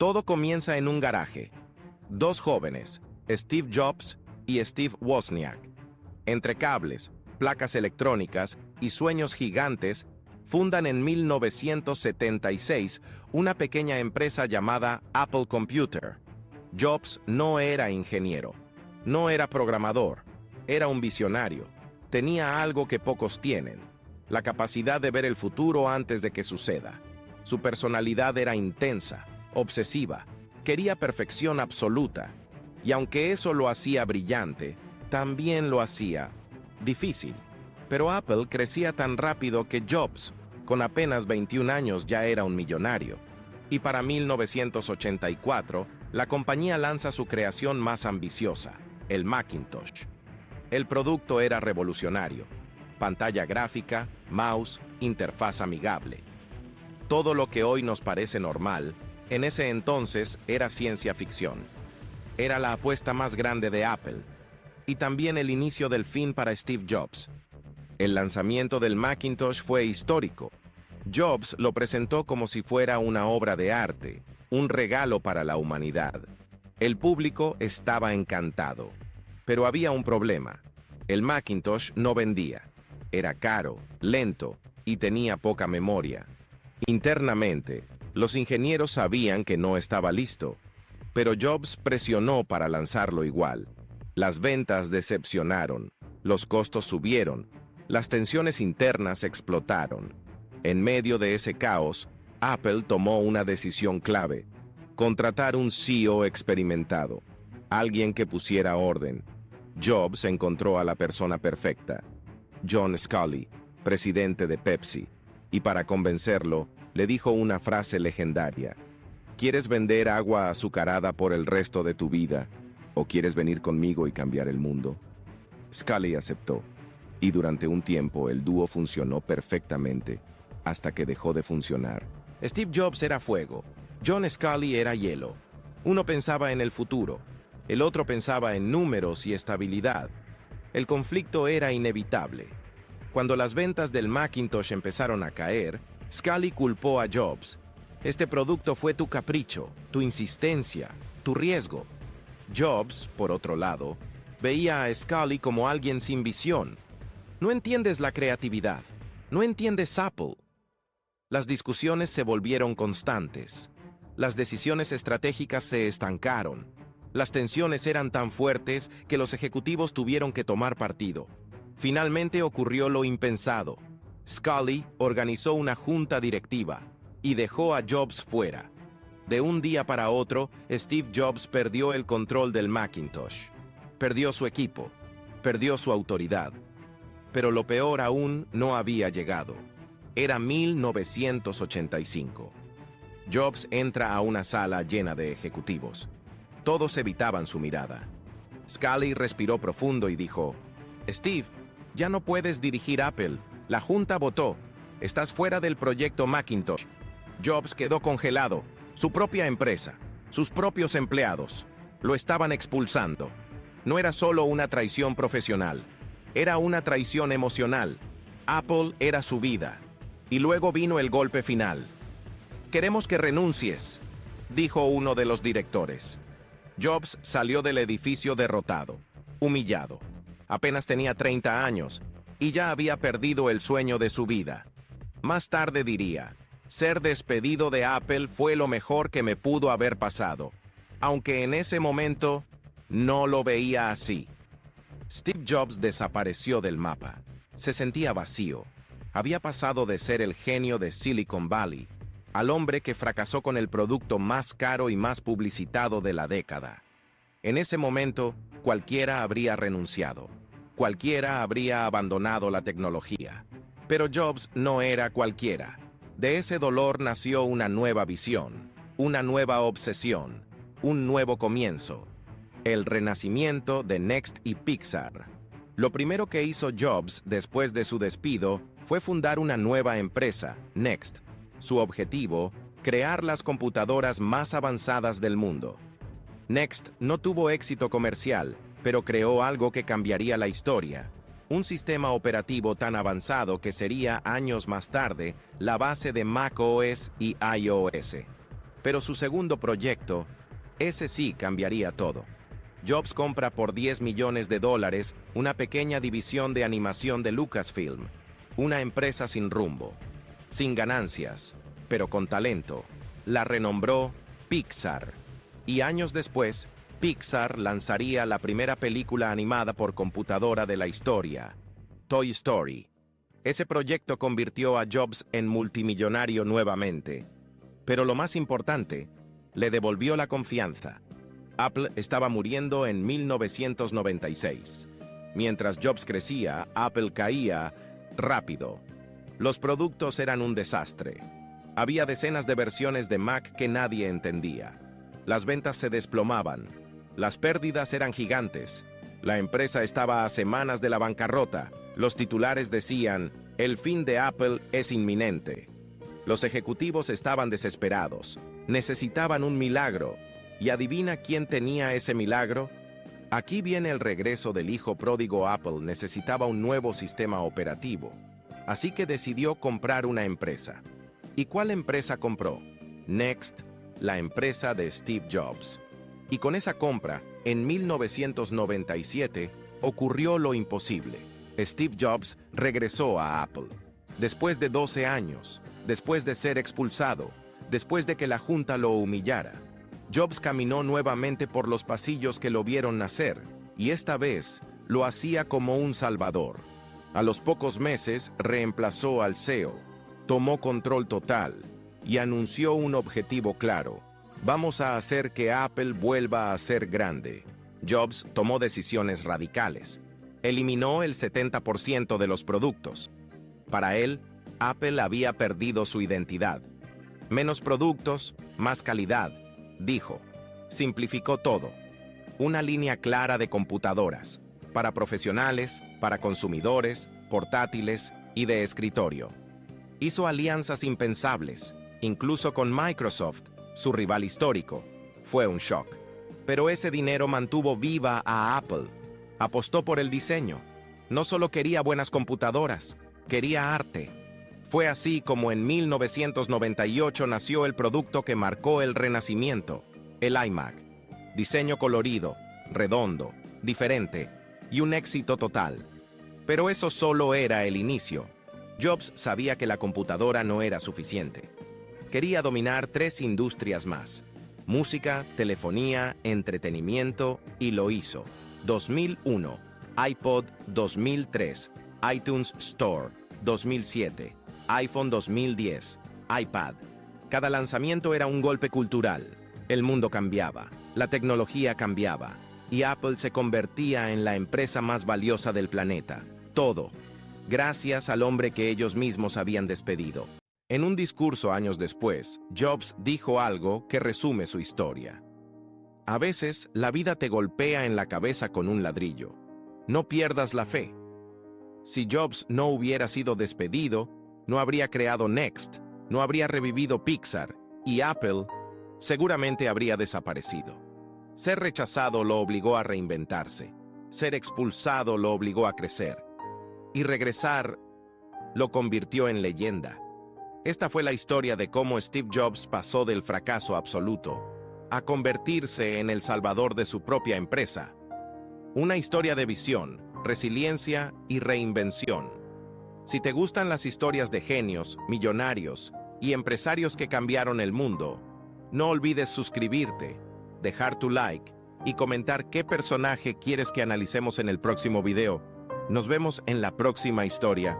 Todo comienza en un garaje. Dos jóvenes, Steve Jobs y Steve Wozniak. Entre cables, placas electrónicas y sueños gigantes, fundan en 1976 una pequeña empresa llamada Apple Computer. Jobs no era ingeniero, no era programador, era un visionario. Tenía algo que pocos tienen, la capacidad de ver el futuro antes de que suceda. Su personalidad era intensa, obsesiva, quería perfección absoluta, y aunque eso lo hacía brillante, también lo hacía difícil. Pero Apple crecía tan rápido que Jobs, con apenas 21 años, ya era un millonario. Y para 1984, la compañía lanza su creación más ambiciosa, el Macintosh. El producto era revolucionario. Pantalla gráfica, mouse, interfaz amigable. Todo lo que hoy nos parece normal, en ese entonces era ciencia ficción. Era la apuesta más grande de Apple, y también el inicio del fin para Steve Jobs. El lanzamiento del Macintosh fue histórico. Jobs lo presentó como si fuera una obra de arte, un regalo para la humanidad. El público estaba encantado. Pero había un problema. El Macintosh no vendía. Era caro, lento y tenía poca memoria. Internamente, los ingenieros sabían que no estaba listo, pero Jobs presionó para lanzarlo igual. Las ventas decepcionaron, los costos subieron, las tensiones internas explotaron. En medio de ese caos, Apple tomó una decisión clave: contratar un CEO experimentado, alguien que pusiera orden. Jobs encontró a la persona perfecta, John Sculley, presidente de Pepsi, y para convencerlo, le dijo una frase legendaria: ¿quieres vender agua azucarada por el resto de tu vida? ¿O quieres venir conmigo y cambiar el mundo? Sculley aceptó, y durante un tiempo el dúo funcionó perfectamente, hasta que dejó de funcionar. Steve Jobs era fuego, John Sculley era hielo. Uno pensaba en el futuro, el otro pensaba en números y estabilidad. El conflicto era inevitable. Cuando las ventas del Macintosh empezaron a caer, Sculley culpó a Jobs. Este producto fue tu capricho, tu insistencia, tu riesgo. Jobs, por otro lado, veía a Sculley como alguien sin visión. No entiendes la creatividad, no entiendes Apple. Las discusiones se volvieron constantes. Las decisiones estratégicas se estancaron. Las tensiones eran tan fuertes que los ejecutivos tuvieron que tomar partido. Finalmente ocurrió lo impensado. Sculley organizó una junta directiva y dejó a Jobs fuera. De un día para otro, Steve Jobs perdió el control del Macintosh. Perdió su equipo, perdió su autoridad. Pero lo peor aún no había llegado. Era 1985. Jobs entra a una sala llena de ejecutivos. Todos evitaban su mirada. Sculley respiró profundo y dijo: Steve, ya no puedes dirigir Apple. La junta votó. Estás fuera del proyecto Macintosh. Jobs quedó congelado. Su propia empresa, sus propios empleados, lo estaban expulsando. No era solo una traición profesional, era una traición emocional. Apple era su vida. Y luego vino el golpe final. Queremos que renuncies, dijo uno de los directores. Jobs salió del edificio derrotado, humillado. Apenas tenía 30 años y ya había perdido el sueño de su vida. Más tarde diría: ser despedido de Apple fue lo mejor que me pudo haber pasado, aunque en ese momento no lo veía así. Steve Jobs desapareció del mapa. Se sentía vacío. Había pasado de ser el genio de Silicon Valley al hombre que fracasó con el producto más caro y más publicitado de la década. En ese momento, cualquiera habría renunciado. Cualquiera habría abandonado la tecnología. Pero Jobs no era cualquiera. De ese dolor nació una nueva visión, una nueva obsesión, un nuevo comienzo. El renacimiento de Next y Pixar. Lo primero que hizo Jobs después de su despido fue fundar una nueva empresa, Next. Su objetivo: crear las computadoras más avanzadas del mundo. Next no tuvo éxito comercial, pero creó algo que cambiaría la historia. Un sistema operativo tan avanzado que sería años más tarde la base de macOS y iOS. Pero su segundo proyecto, ese sí cambiaría todo. Jobs compra por $10 millones una pequeña división de animación de Lucasfilm, una empresa sin rumbo, sin ganancias, pero con talento. La renombró Pixar. Y años después, Pixar lanzaría la primera película animada por computadora de la historia, Toy Story. Ese proyecto convirtió a Jobs en multimillonario nuevamente. Pero lo más importante, le devolvió la confianza. Apple estaba muriendo en 1996. Mientras Jobs crecía, Apple caía rápido. Los productos eran un desastre. Había decenas de versiones de Mac que nadie entendía. Las ventas se desplomaban. Las pérdidas eran gigantes. La empresa estaba a semanas de la bancarrota. Los titulares decían, el fin de Apple es inminente. Los ejecutivos estaban desesperados. Necesitaban un milagro. ¿Y adivina quién tenía ese milagro? Aquí viene el regreso del hijo pródigo. Apple necesitaba un nuevo sistema operativo. Así que decidió comprar una empresa. ¿Y cuál empresa compró? Next, la empresa de Steve Jobs. Y con esa compra, en 1997, ocurrió lo imposible. Steve Jobs regresó a Apple. Después de 12 años, después de ser expulsado, después de que la Junta lo humillara, Jobs caminó nuevamente por los pasillos que lo vieron nacer, y esta vez lo hacía como un salvador. A los pocos meses reemplazó al CEO, tomó control total y anunció un objetivo claro. Vamos a hacer que Apple vuelva a ser grande. Jobs tomó decisiones radicales. Eliminó el 70% de los productos. Para él, Apple había perdido su identidad. Menos productos, más calidad, dijo. Simplificó todo. Una línea clara de computadoras, para profesionales, para consumidores, portátiles y de escritorio. Hizo alianzas impensables, incluso con Microsoft, su rival histórico. Fue un shock. Pero ese dinero mantuvo viva a Apple. Apostó por el diseño. No solo quería buenas computadoras, quería arte. Fue así como en 1998 nació el producto que marcó el renacimiento, el iMac. Diseño colorido, redondo, diferente y un éxito total. Pero eso solo era el inicio. Jobs sabía que la computadora no era suficiente. Quería dominar 3 industrias más: música, telefonía, entretenimiento, y lo hizo. 2001, iPod. 2003, iTunes Store. 2007, iPhone. 2010, iPad. Cada lanzamiento era un golpe cultural. El mundo cambiaba, la tecnología cambiaba, y Apple se convertía en la empresa más valiosa del planeta. Todo, gracias al hombre que ellos mismos habían despedido. En un discurso años después, Jobs dijo algo que resume su historia. A veces, la vida te golpea en la cabeza con un ladrillo. No pierdas la fe. Si Jobs no hubiera sido despedido, no habría creado Next, no habría revivido Pixar, y Apple seguramente habría desaparecido. Ser rechazado lo obligó a reinventarse. Ser expulsado lo obligó a crecer. Y regresar lo convirtió en leyenda. Esta fue la historia de cómo Steve Jobs pasó del fracaso absoluto a convertirse en el salvador de su propia empresa. Una historia de visión, resiliencia y reinvención. Si te gustan las historias de genios, millonarios y empresarios que cambiaron el mundo, no olvides suscribirte, dejar tu like y comentar qué personaje quieres que analicemos en el próximo video. Nos vemos en la próxima historia.